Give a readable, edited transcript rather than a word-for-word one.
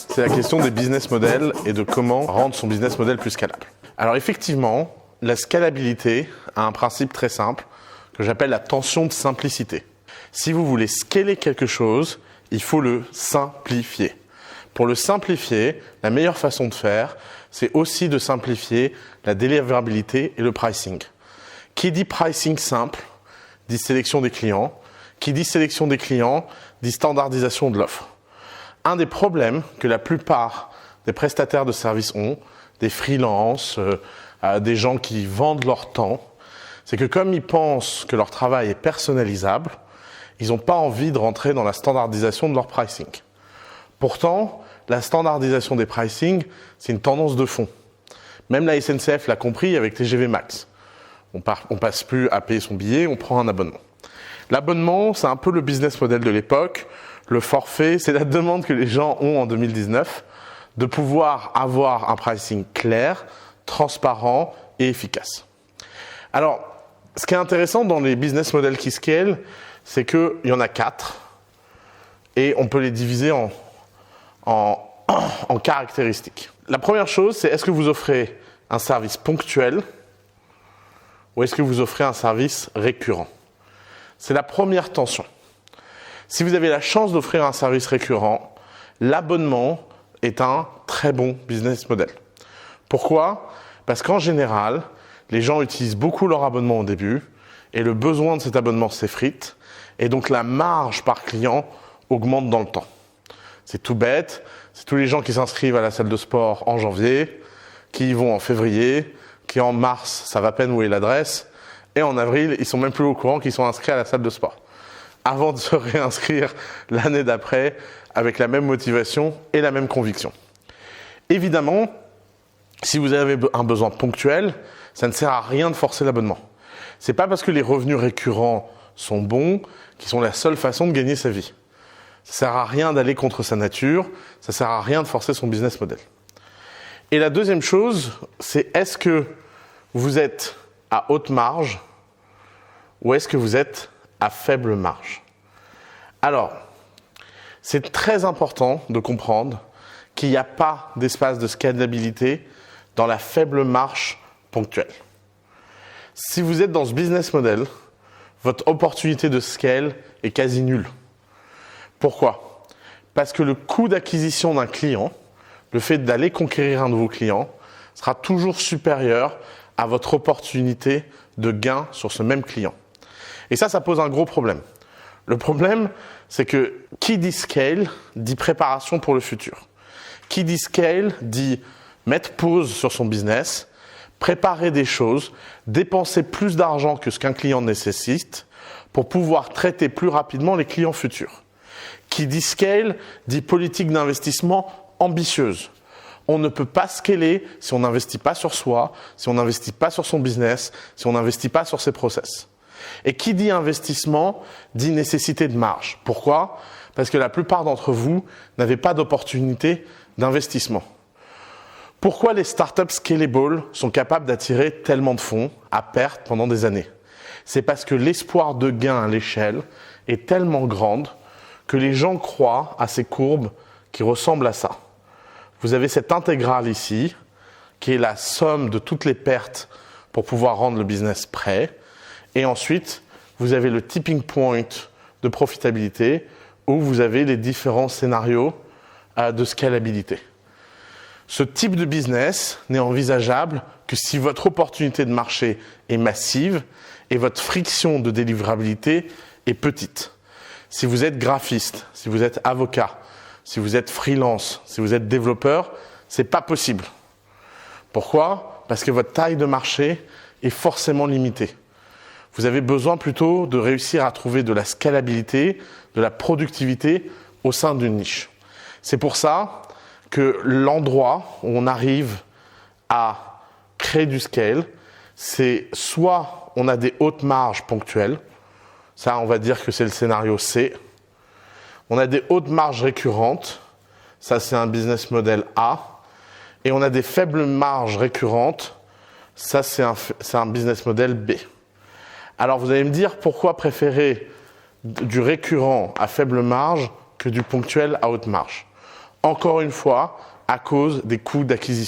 c'est la question des business models et de comment rendre son business model plus scalable. Alors effectivement, la scalabilité a un principe très simple que j'appelle la tension de simplicité. Si vous voulez scaler quelque chose, il faut le simplifier. Pour le simplifier, la meilleure façon de faire, c'est aussi de simplifier la délivrabilité et le pricing. Qui dit pricing simple, dit sélection des clients. Qui dit sélection des clients, dit standardisation de l'offre. Un des problèmes que la plupart des prestataires de services ont, des freelances, des gens qui vendent leur temps, c'est que comme ils pensent que leur travail est personnalisable, ils n'ont pas envie de rentrer dans la standardisation de leur pricing. Pourtant, la standardisation des pricing, c'est une tendance de fond. Même la SNCF l'a compris avec TGV Max. On passe plus à payer son billet, on prend un abonnement. L'abonnement, c'est un peu le business model de l'époque. Le forfait, c'est la demande que les gens ont en 2019 de pouvoir avoir un pricing clair, transparent et efficace. Alors, ce qui est intéressant dans les business models qui scale, c'est qu'il y en a 4 et on peut les diviser en caractéristiques. La première chose, c'est est-ce que vous offrez un service ponctuel ou est-ce que vous offrez un service récurrent ? C'est la première tension. Si vous avez la chance d'offrir un service récurrent, l'abonnement est un très bon business model. Pourquoi ? Parce qu'en général, les gens utilisent beaucoup leur abonnement au début et le besoin de cet abonnement s'effrite et donc la marge par client augmente dans le temps. C'est tout bête, c'est tous les gens qui s'inscrivent à la salle de sport en janvier, qui y vont en février, qui en mars savent à peine où est l'adresse, et en avril, ils sont même plus au courant qu'ils sont inscrits à la salle de sport. Avant de se réinscrire l'année d'après avec la même motivation et la même conviction. Évidemment, si vous avez un besoin ponctuel, ça ne sert à rien de forcer l'abonnement. C'est pas parce que les revenus récurrents sont bons qu'ils sont la seule façon de gagner sa vie. Ça sert à rien d'aller contre sa nature, ça sert à rien de forcer son business model. Et la deuxième chose, c'est est-ce que vous êtes à haute marge ou est-ce que vous êtes à faible marge ? Alors, c'est très important de comprendre qu'il n'y a pas d'espace de scalabilité dans la faible marge ponctuelle. Si vous êtes dans ce business model, votre opportunité de scale est quasi nulle. Pourquoi ? Parce que le coût d'acquisition d'un client, le fait d'aller conquérir un nouveau client, sera toujours supérieur à votre opportunité de gain sur ce même client. Et ça pose un gros problème. Le problème, c'est que qui dit scale dit préparation pour le futur. Qui dit scale dit mettre pause sur son business, préparer des choses, dépenser plus d'argent que ce qu'un client nécessite pour pouvoir traiter plus rapidement les clients futurs. Qui dit scale dit politique d'investissement ambitieuse. On ne peut pas scaler si on n'investit pas sur soi, si on n'investit pas sur son business, si on n'investit pas sur ses process. Et qui dit investissement dit nécessité de marge. Pourquoi ? Parce que la plupart d'entre vous n'avez pas d'opportunité d'investissement. Pourquoi les startups scalable sont capables d'attirer tellement de fonds à perte pendant des années ? C'est parce que l'espoir de gain à l'échelle est tellement grande que les gens croient à ces courbes qui ressemblent à ça. Vous avez cette intégrale ici, qui est la somme de toutes les pertes pour pouvoir rendre le business prêt. Et ensuite, vous avez le tipping point de profitabilité où vous avez les différents scénarios de scalabilité. Ce type de business n'est envisageable que si votre opportunité de marché est massive et votre friction de délivrabilité est petite. Si vous êtes graphiste, si vous êtes avocat, si vous êtes freelance, si vous êtes développeur, c'est pas possible. Pourquoi ? Parce que votre taille de marché est forcément limitée. Vous avez besoin plutôt de réussir à trouver de la scalabilité, de la productivité au sein d'une niche. C'est pour ça que l'endroit où on arrive à créer du scale, c'est soit on a des hautes marges ponctuelles, ça on va dire que c'est le scénario C. On a des hautes marges récurrentes, ça c'est un business model A. Et on a des faibles marges récurrentes, ça c'est un business model B. Alors vous allez me dire pourquoi préférer du récurrent à faible marge que du ponctuel à haute marge. encore une fois, à cause des coûts d'acquisition.